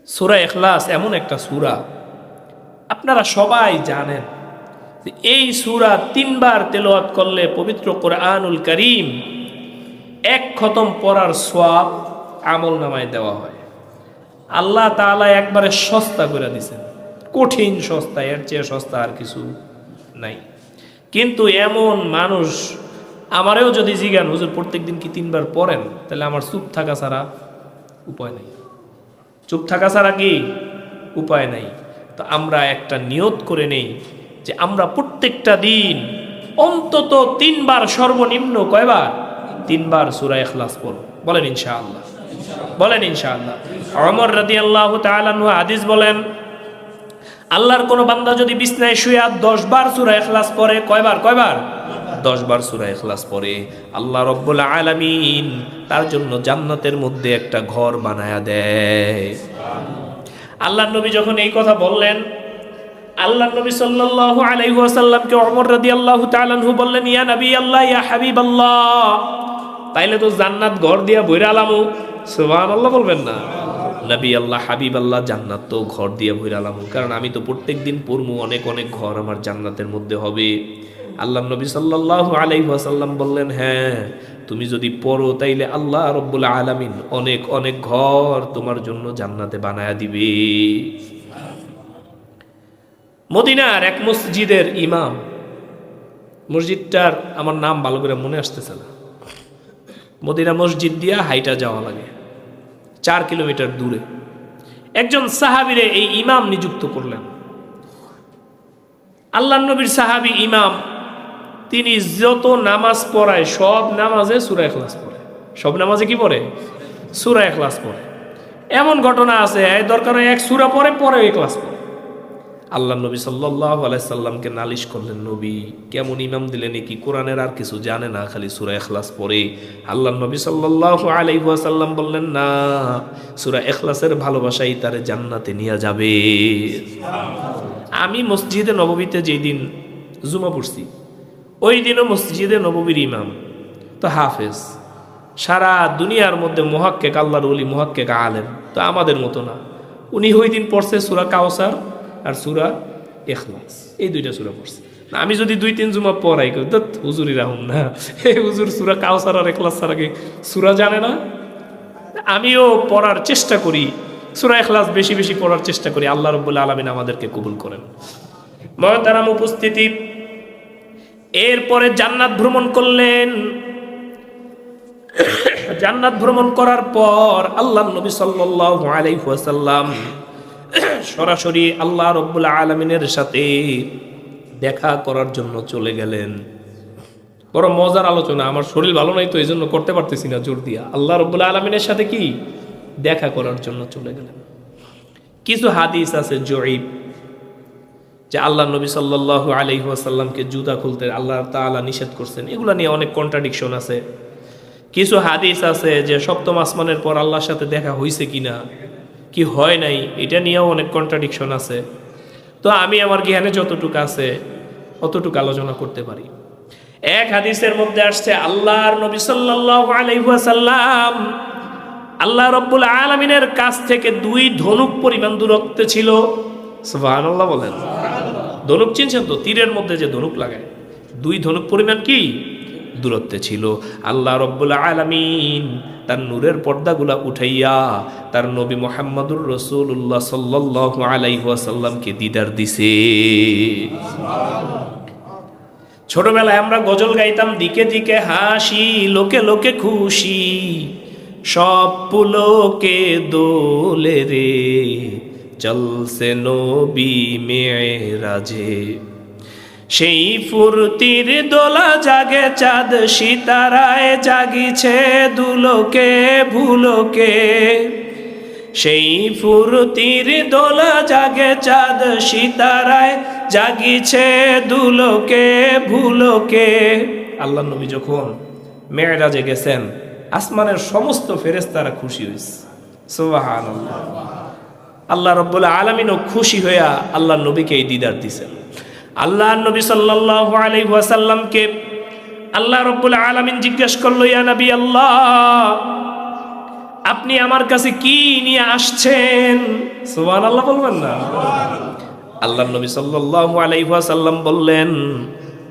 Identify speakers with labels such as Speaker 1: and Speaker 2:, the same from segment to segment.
Speaker 1: সূরা ইখলাস এমন একটা সূরা, আপনারা সবাই জানেন যে এই সূরা 3 বার তেলাওয়াত করলে পবিত্র কোরআনুল কারীম এক খতম পড়ার সওয়াব আমলনামায় দেওয়া হয়। আল্লাহ তাআলা একবারে সস্তা করে দিয়েছেন, কঠিন সস্তা, এর চেয়ে সস্তা আর কিছু নাই। কিন্তু এমন মানুষ, আমারেও যদি জিজ্ঞান হুজুর প্রত্যেকদিন কি 3 বার পড়েন, তাহলে আমার চুপ থাকা ছাড়া উপায় নাই। চুপ থাকা ছাড়া কি উপায় নাই। তো আমরা একটা নিয়ত করে নেই যে আমরা প্রত্যেকটা দিন অন্তত 3 বার, সর্বনিম্ন কয়বার? 3 বার সূরা ইখলাস পড়ব। বলেন ইনশাআল্লাহ, বলেন ইনশাআল্লাহ। ওমর রাদিয়াল্লাহু তাআলা আনহু হাদিস বলেন, আল্লাহর কোন বান্দা যদি বিছনায় শুয়ে 10 বার সূরা ইখলাস পড়ে, কয়বার? 10 বার সূরা ইখলাস পড়ে, আল্লাহ রাব্বুল আলামিন তার জন্য জান্নাতের মধ্যে একটা ঘর বানায়া দেয়। আল্লাহর নবী যখন এই কথা বললেন, আল্লাহর নবী সাল্লাল্লাহু আলাইহি ওয়াসাল্লামকে ওমর রাদিয়াল্লাহু তাআলা আনহু বললেন, ইয়া নবী আল্লাহ, ইয়া হাবিবাল্লাহ, তাইলে তো জান্নাত ঘর দিয়া বইরা আলামু। সুবহানাল্লাহ বলবেন না? নবী আল্লাহ, হাবিব আল্লাহ, জান্নাত তো ঘর দিয়ে বইরা আলামু, কারণ আমি তো প্রত্যেকদিন পড়মু, অনেক অনেক ঘর আমার জান্নাতের মধ্যে হবে। আল্লাহর নবী সাল্লাল্লাহু আলাইহি ওয়াসাল্লাম বললেন, হ্যাঁ, তুমি যদি পড়ো তাইলে আল্লাহ রাব্বুল আলামিন অনেক অনেক ঘর তোমার জন্য জান্নাতে বানায়া দিবে। মদিনার এক মসজিদের ইমাম, মসজিদটার আমার নাম ভালো করে মনে আসতেছে না, মদিনা মসজিদ দিয়া হাইটা যাওয়া লাগে 4 কিলোমিটার দূরে। একজন সাহাবীরে এই ইমাম নিযুক্ত করলেন। আল্লাহর নবীর সাহাবী ইমাম, তিনি যত নামাজ পড়ায় সব নামাজে সূরা ইখলাস পড়ে। সব নামাজে কি পড়ে? সূরা ইখলাস পড়ে। এমন ঘটনা আছে, দরকার হয় এক সূরা পড়ে পরে ইখলাস পড়ে। আল্লাহর নবী সাল্লাল্লাহু আলাইহি সাল্লামকে নালিশ করলেন, নবী কেমন ইমাম দিলেন, কি কোরআনের আর কিছু জানে না, খালি সূরা ইখলাস পড়ে। আল্লাহর নবী সাল্লাল্লাহু আলাইহি ওয়াসাল্লাম বললেন, না, সূরা ইখলাসের ভালোবাসাই তারে জান্নাতে নিয়ে যাবে। আমি মসজিদে নববীতে যেই দিন জুমা পড়ছি, ওই দিনও মসজিদে নববীর ইমাম তো হাফেজ, সারা দুনিয়ার মধ্যে মুহাক্কিক, আল্লাহর ওলি, মুহাক্কিক আলেম, তো আমাদের মতো না। উনি ওই দিন পড়ছে সূরা কাউসার আর সূরা ইখলাস, এই 2টা সূরা পড়ছে। না, আমি যদি 2-3 জুমা পড়াই করি, তো হুজুরি রাহুম না, এই হুজুর সূরা কাউসার আর ইখলাস ছাড়া কি সূরা জানে না? আমিও পড়ার চেষ্টা করি, সূরা ইখলাস বেশি বেশি পড়ার চেষ্টা করি। আল্লাহ রাব্বুল আলামিন আমাদেরকে কবুল করেন। মুহতারাম উপস্থিতি, এরপরে জান্নাত ভ্রমণ করলেন। জান্নাত ভ্রমণ করার পর আল্লাহর নবী সাল্লাল্লাহু আলাইহি ওয়াসাল্লাম সরাসরি আল্লাহ রাব্বুল আলামিনের সাথে দেখা করার জন্য চলে গেলেন। বড় মজার আলোচনা, আমার শরীর ভালো নাই তো এই জন্য করতে পারতেছি না জোর দিয়া। আল্লাহ রাব্বুল আলামিনের সাথে কি দেখা করার জন্য চলে গেলেন। কিছু হাদিস আছে জয়ীব, যে আল্লাহ নবী সাল্লাল্লাহু আলাইহি ওয়াসাল্লামকে জুতা খুলতে আল্লাহ তাআলা নিষেধ করছেন, এগুলা নিয়ে অনেক কন্ট্রাডিকশন আছে। কিছু হাদিস আছে যে সপ্তম আসমানের পর আল্লাহর সাথে দেখা হয়েছে কিনা, কি হয় নাই, এটা নিয়েও অনেক কন্ট্রাডিকশন আছে। তো আমি আমার জ্ঞানে যতটুকু আছে অতটুকু আলোচনা করতে পারি। এক হাদিসের মধ্যে আসছে, আল্লাহর নবী সাল্লাল্লাহু আলাইহি ওয়াসাল্লাম আল্লাহ রাব্বুল আলামিনের কাছ থেকে 2 ধনুক পরিমাণ দূরত্বে ছিল। সুবহানাল্লাহ বলেন। ধনুক চিনছেন তো, তীরের মধ্যে যে ধনুক লাগায়, 2 ধনুক পরিমাণ কি দূরত্বে ছিল। আল্লাহ রাব্বুল আলামিন তার নূরের পর্দাগুলা উঠাইয়া তার নবী মুহাম্মদুর রাসূলুল্লাহ সাল্লাল্লাহু আলাইহি ওয়াসাল্লামকে দিদার দিছে। ছোটবেলায় আমরা গজল গাইতাম, দিকে দিকে হাসি, লোকে লোকে খুশি, সব পুলকে দোলে রে, চলছে নবী মেরাজে। সেই ফুরতির দোলা জাগে চাঁদ সিতারায়, জাগিছে দুলোকে ভুলোকে। সেই ফুরতির দোলা জাগে চাঁদ সিতারায়, জাগিছে দুলোকে ভুলোকে। আল্লাহ নবী যখন মেরাজে গেছেন, আসমানের সমস্ত ফেরেশতারা খুশি হয়েছে। সুবহানাল্লাহ। আল্লাহ রাব্বুল আলামিনও খুশি হইয়া আল্লাহ নবীকে এই দিদার দিয়েছেন। আল্লাহ নবী সাল্লাল্লাহু আলাইহি ওয়াসাল্লামকে আল্লাহ রাব্বুল আলামিন জিজ্ঞেস করলো, ইয়া নবী আল্লাহ, আপনি আমার কাছে কি নিয়ে আসছেন? সুবহানাল্লাহ বলবেন না? আল্লাহর নবী সাল্লাল্লাহু আলাইহি ওয়াসাল্লাম বললেন,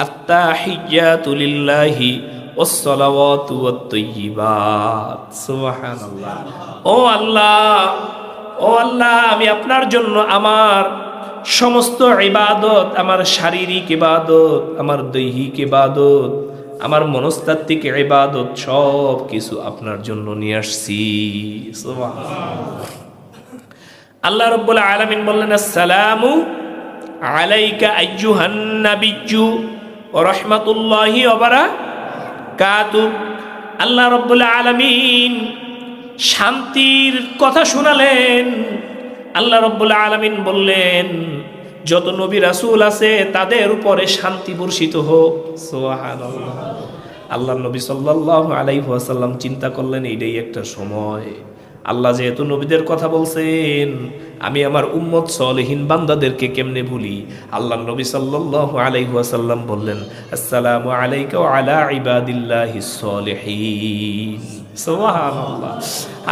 Speaker 1: আত্তাহিয়াতু লিল্লাহি ওয়াস-সালাওয়াতু ওয়াত-তাইয়্যিবাত। সুবহানাল্লাহ। ও আল্লাহ, ও আল্লাহ, আমি আপনার জন্য আমার সমস্ত ইবাদত, আমার শারীরিক ইবাদত, আমার দৈহিক ইবাদত, আমার মনস্তাত্ত্বিক ইবাদত সব কিছু আপনার জন্য নিয়ে আসছি। সুবহানাল্লাহ। আল্লাহ রাব্বুল আলামিন বললেন, আসসালামু আলাইকা আইয়ুহান নাবিয়্যু ওয়া রাহমাতুল্লাহি ওয়া বারাকাতুহু। আল্লাহ রাব্বুল আলামিন শান্তির কথা শোনালেন। আল্লাহ রাব্বুল আলামিন বললেন, যত নবী রাসূল আছে তাদের উপরে শান্তি বর্ষিত হোক। সুবহানাল্লাহ। আল্লাহ নবী সাল্লাল্লাহু আলাইহি ওয়াসাল্লাম চিন্তা করলেন, এইটাই একটা সময়, আল্লাহ যেহেতু নবীদের কথা বলছেন, আমি আমার উম্মত সলিহিন বান্দাদেরকে কেমনে ভুলি। আল্লাহ নবী সাল্লাল্লাহু আলাইহি ওয়াসাল্লাম বললেন, আসসালামু আলাইকা ওয়া আলা ইবাদিল্লাহিস সলিহিন। সুবহানাল্লাহ।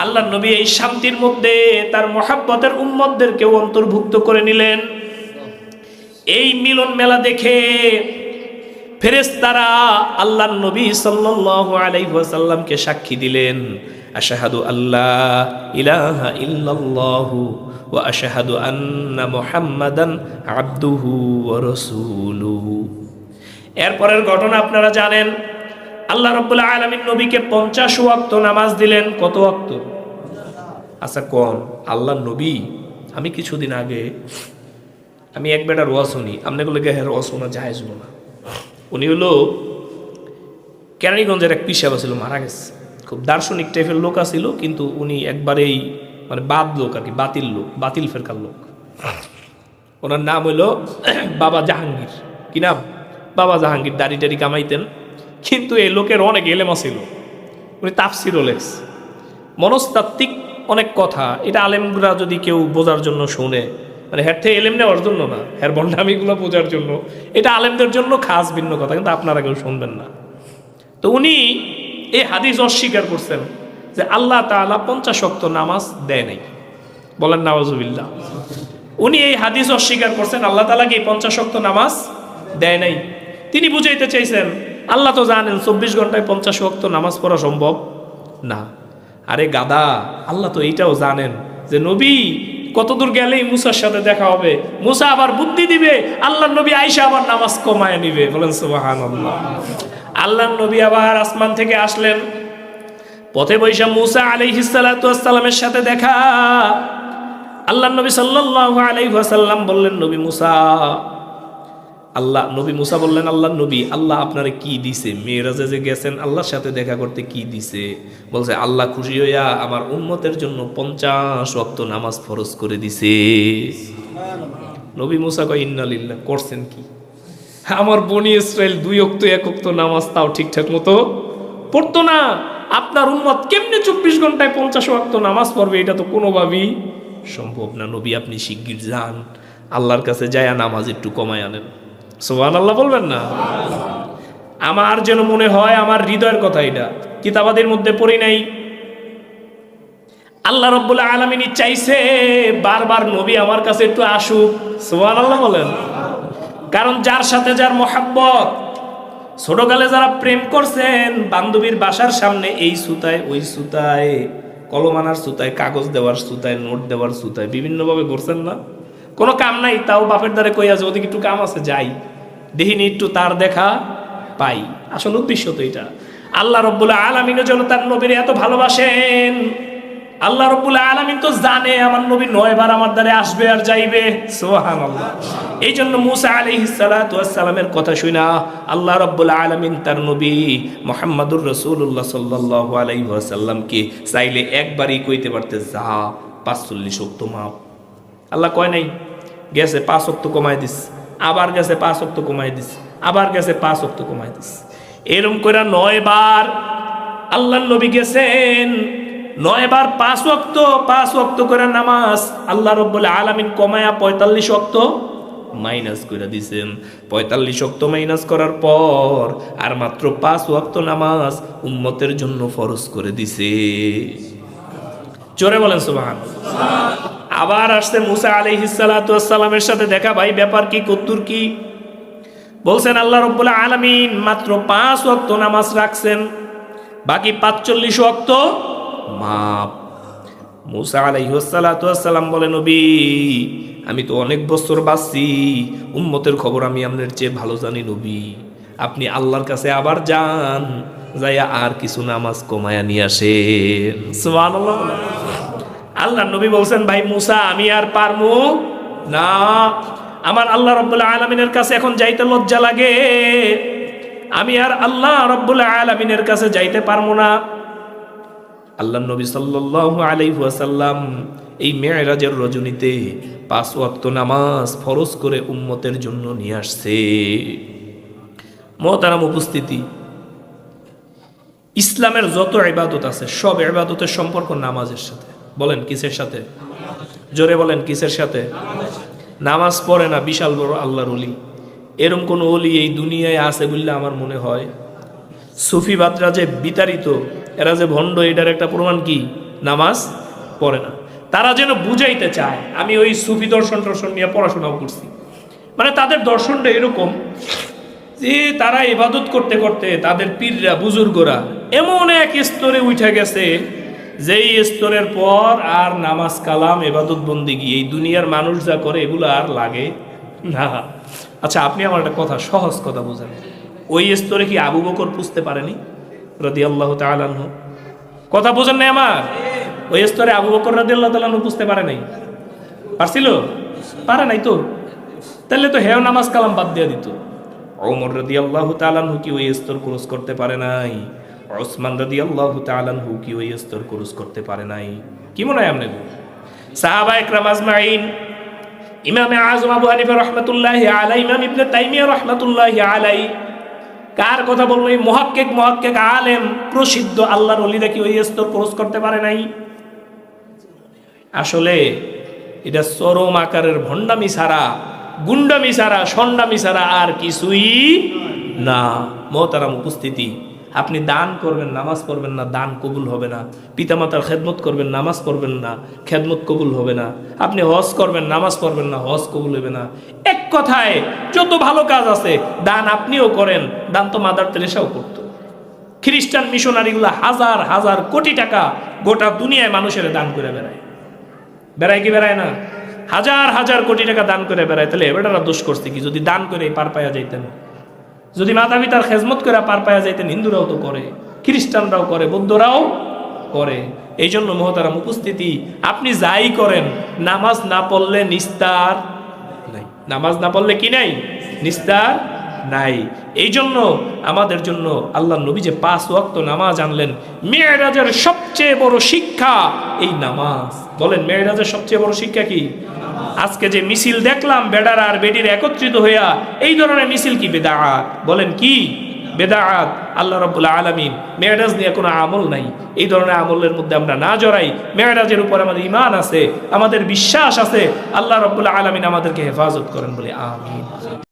Speaker 1: আল্লাহ নবী এই শান্তির মধ্যে তার মুহাব্বতের উম্মতদেরকেও অন্তর্ভুক্ত করে নিলেন। এই মিলন মেলা দেখে ফেরেশতারা আল্লাহ নবী সাল্লাল্লাহু আলাইহি ওয়াসাল্লামকে সাক্ষী দিলেন, আশহাদু আল্লা ইলাহা ইল্লাল্লাহু ওয়া আশহাদু আন্না মুহাম্মাদান আবদুহু ওয়া রাসূলুহু। এরপরের ঘটনা আপনারা জানেন। আল্লাহ রাব্বুল আলামিন নবীকে 50 ওয়াক্ত নামাজ দিলেন। কত ওয়াক্ত? আচ্ছা কোন আল্লাহ নবী, আমি কিছুদিন আগে আমি এক বেটার ওয়াজ শুনি, আপনাগুলো গেহের ওয়াজ শোনা জায়েজ হলো না। উনি হলো কেরানীগঞ্জের এক পিসাব ছিল, মারা গেছে। খুব দার্শনিক টাইপের লোক আছিল, কিন্তু উনি একবারেই মানে বাদ লোক আর কি, বাতিল লোক, বাতিল ফেরকার লোক। ওনার নাম হইল বাবা জাহাঙ্গীর। কি নাম? বাবা জাহাঙ্গীর। দাড়ি টাড়ি কামাইতেন, কিন্তু এই লোকের অনেক এলেমা ছিল। উনি তাফসিরও লেখছে, মনস্তাত্ত্বিক অনেক কথা। এটা আলেমরা যদি কেউ বোঝার জন্য শুনে, মানে হ্যার থেকে এলেম নেওয়ার জন্য না, হ্যার বন্ডামিগুলো বোঝার জন্য, এটা আলেমদের জন্য খাস ভিন্ন কথা, কিন্তু আপনারা কেউ শুনবেন না। তো উনি এই হাদিস অস্বীকার করছেন যে আল্লাহ তাআলা 50 ওয়াক্ত নামাজ দেয় নাই। বলেন নাউজুবিল্লাহ। উনি এই হাদিস অস্বীকার করছেন, আল্লাহ তাআলা কি 50 ওয়াক্ত নামাজ দেয় নাই। তিনি বুঝাইতে চাইছেন, আল্লাহ তো জানেন 24 ঘন্টায় 50 ওয়াক্ত নামাজ পড়া সম্ভব না। আরে গাদা, আল্লাহ তো এইটাও জানেন যে নবী কতদূর গেলেই মুসার সাথে দেখা হবে, মুসা আবার বুদ্ধি দিবে, আল্লাহ নবী আয়েশা আবার নামাজ কমায় নিবে। বলেন সুবহানাল্লাহ। আল্লাহ নবী আবার আসমান থেকে আসলেন, পথে বৈশা মুসা আলাইহিস সালাতু ওয়াস সালামের সাথে দেখা। আল্লাহ নবী সাল্লাল্লাহু আলাইহি ওয়াসাল্লাম বললেন, নবী মুসা, আল্লাহ নবী মুসা বললেন, আল্লাহ নবী, আল্লাহ আপনারে কি দিছে? মেরাজে যে গেছেন আল্লাহর সাথে দেখা করতে, কি দিছে? বলছে, আল্লাহ খুশি হইয়া আমার উম্মতের জন্য 50 ওয়াক্ত নামাজ ফরজ করে দিছে। নবী মুসা কয়, ইন্না লিল্লাহ। করছেন কি? আমার বনি ইসরাইল 2 ওয়াক্ত 1 ওয়াক্ত নামাজ তাও ঠিকঠাক মতো পড়তো না, আপনার উম্মত কেমনে 24 ঘন্টায় 50 ওয়াক্ত নামাজ পড়বে? এটা তো কোনোভাবেই সম্ভব না। নবী আপনি শিগগির যান, আল্লাহর কাছে যায়া নামাজ একটু কমায় আনেন। সুবহানাল্লাহ বলবেন না? আমার যেন মনে হয় আমার হৃদয়ের কথা, এটা কিতাবাদের মধ্যে পড়ি নাই। আল্লাহ রাব্বুল আলামিন চাইছে বারবার নবী আমার কাছে একটু আসুক। সুবহানাল্লাহ বলেন। কারণ যার সাথে যার মহাব্বত, ছোটকালে যারা প্রেম করছেন, বান্ধবীর বাসার সামনে এই সুতায় ওই সুতায়, কলম আনার সুতায়, কাগজ দেওয়ার সুতায়, নোট দেওয়ার সুতায়, বিভিন্নভাবে করছেন না? কোনো কাম নাই, তাও বাপের দ্বারে কই আছে, ওদিকে একটু কাম আছে, যাই দেখিনি, একটু তার দেখা পাই। আসল উদ্দেশ্য তো এটা। আল্লাহ রাব্বুল আলামিনের জন্য তার নবীর এত ভালোবাসেন। আল্লাহ রাব্বুল আলামিন তো জানে আমার নবী 9 বার আমার দ্বারে আসবে আর যাইবে। সুবহানাল্লাহ। এই জন্য মুসা আলাইহিস সালাতু ওয়াস সালামের কথা শুনা আল্লাহ রাব্বুল আলামিন তার নবী মুহাম্মদুর রাসূলুল্লাহ সাল্লাল্লাহু আলাইহি ওয়াসাল্লামকে চাইলে একবারই কইতে পারতে, যা 45 ওয়াক্ত মাপ। আল্লাহ কয় নাই, গেছে 5 ওয়াক্ত কমায় দিস, আবার গেছে 5 ওয়াক্ত কমায় দিস, আবার গেছে 5 ওয়াক্ত কমায় দিস। এরকম করে 9 বার আল্লাহর নবী গেছেন। 9 বার 5 ওয়াক্ত করে নামাজ আল্লাহ রাব্বুল আলামিন কমায়া 45 ওয়াক্ত মাইনাস করে দিয়েছেন। 45 ওয়াক্ত মাইনাস করার পর আর মাত্র 5 ওয়াক্ত নামাজ উম্মতের জন্য ফরজ করে দিছে। জোরে বলেন সুবহানাল্লাহ। আবার আসছে মুসা আলাইহিস সালাতু ওয়াস সালামের সাথে দেখা, ভাই ব্যাপার কি, কদ্দুর কি? বলছেন আল্লাহ রাব্বুল আলামিন মাত্র 5 ওয়াক্ত নামাজ রাখছেন, বাকি 45 ওয়াক্ত মাপ। মুসা আলাইহিস সালাতু ওয়াস সালাম বলে, নবী আমি তো অনেক বছর বাঁচছি, উম্মতের খবর আমি আপনার চেয়ে ভালো জানি নবী, আপনি আল্লাহর কাছে আবার যান, যাইয়া আর কিছু নামাজ কমায়া নিয়ে আসেন। সুবহানাল্লাহ। আল্লাহ নবী বলছেন, ভাই মুসা আমি আর পারমু না, আমার আল্লাহ রাব্বুল আলামিনের কাছে এখন যাইতে লজ্জা লাগে, আমি আর আল্লাহ রাব্বুল আলামিনের কাছে যাইতে পারবো না। আল্লাহ নবী সাল্লাল্লাহু আলাইহি ওয়াসাল্লাম এই মেরাজের রজনীতে 5 ওয়াক্ত নামাজ ফরজ করে উম্মতের জন্য নিয়ে আসছে। মুহতারাম উপস্থিতি, ইসলামের যত ইবাদত আছে সব ইবাদতের সম্পর্ক নামাজের সাথে। বলেন কিসের সাথে? জোরে বলেন কিসের সাথে? নামাজ পড়ে না বিশাল বড় আল্লাহর ওলি, এরকম কোন ওলি এই দুনিয়ায় আছে বললে আমার মনে হয়। সুফিবাদরা যে বিতাড়িত, এরা যে ভণ্ড, এটার একটা প্রমাণ কি? নামাজ পড়ে না। তারা যেন বুঝাইতে চায়, আমি ওই সুফি দর্শন নিয়ে পড়াশোনাও করছি, মানে তাদের দর্শনটা এরকম যে তারা ইবাদত করতে করতে তাদের পীররা বুজুর্গরা এমন এক স্তরে উঠে গেছে, যেই স্তরের পর আর নামাজ কালাম ইবাদত বন্দেগী এই দুনিয়ার মানুষ যা করে এগুলো আর লাগে না। আচ্ছা আপনি আমার একটা কথা, সহজ কথা বোঝেন, ওই স্তরে কি আবু বকর পুছতে পারেনি রাদিয়াল্লাহু তাআলা আনহু? কথা বোঝেন না আমার? ওই স্তরে আবু বকর রাদিয়াল্লাহু তাআলা আনহু পুছতে পারে নাই? পারছিল? পারে নাই তো, তাহলে তো হেও নামাজ কালাম বাদ দিয়ে দিত। ওমর রাদিয়াল্লাহু তাআলা আনহু কি ওই স্তর ক্রস করতে পারে নাই? ওসমান রাদিয়াল্লাহু তাআলা আনহু কি ওই স্তর ক্রস করতে পারে নাই? কি মনে হয় আপনাদের? সাহাবা ইকরাম আজমাইন, ইমামে আযম আবু হানিফা রাহমাতুল্লাহি আলাইহি, ইমাম ইবনে তাইমিয়া রাহমাতুল্লাহি আলাইহি, কার কথা বলবো? এই মুহাক্কিক আলেম প্রসিদ্ধ আল্লাহর ওলিরা কি ওই স্তর ক্রস করতে পারে নাই? আসলে এটা চরম আকারের ভণ্ডামি ছাড়া, গুন্ডামি ছাড়া, সন্ডামি ছাড়া আর কিছুই না। মুহতারাম উপস্থিতি, আপনি দান করবেন, নামাজ পড়বেন না, দান কবুল হবে না। পিতামাতার খেদমত করবেন, নামাজ পড়বেন না, খেদমত কবুল হবে না। আপনি হজ করবেন, নামাজ পড়বেন না, হজ কবুল হবে না। এক কথায় যত ভালো কাজ আছে দান আপনিও করেন, দান তো মাদার তেরেসাও করত। খ্রিস্টান মিশনারিগুলো হাজার হাজার কোটি টাকা গোটা দুনিয়ায় মানুষের দান করে বেড়ায় কি বেড়ায় না? হাজার হাজার কোটি টাকা দান করে বেড়ায়। তাহলে এবারেরা দোষ করছে কি? যদি দান করে পার পায়া যাইতেন, যদি মাতা পিতার খেজমত করে পার পায়া যাইতেন। হিন্দুরাও তো করে, খ্রিস্টানরাও করে, বৌদ্ধরাও করে। এই জন্য মুহতারাম উপস্থিতি, আপনি যাই করেন, নামাজ না পড়লে নিস্তার নাই। নামাজ না পড়লে কি নাই? নিস্তার নাই। এই জন্য আমাদের জন্য আল্লাহ নবী যে 5 ওয়াক্ত নামাজ আনলেন, মেরাজের সবচেয়ে বড় শিক্ষা এই নামাজ। বলেন মেরাজের সবচেয়ে বড় শিক্ষা কি? আজকে যে মিছিল দেখলাম বেডারা আর বেডির একত্রিত হইয়া, এই ধরনের মিছিল কি বেদাআত? বলেন কি বেদাআত? আল্লাহ রাব্বুল আলামিন মেরাজ নিয়ে কোনো আমল নাই, এই ধরনের আমলের মধ্যে আমরা না জড়াই। মেরাজের উপর আমাদের ঈমান আছে, আমাদের বিশ্বাস আছে। আল্লাহ রাব্বুল আলামিন আমাদেরকে হেফাজত করেন বলে আমিন।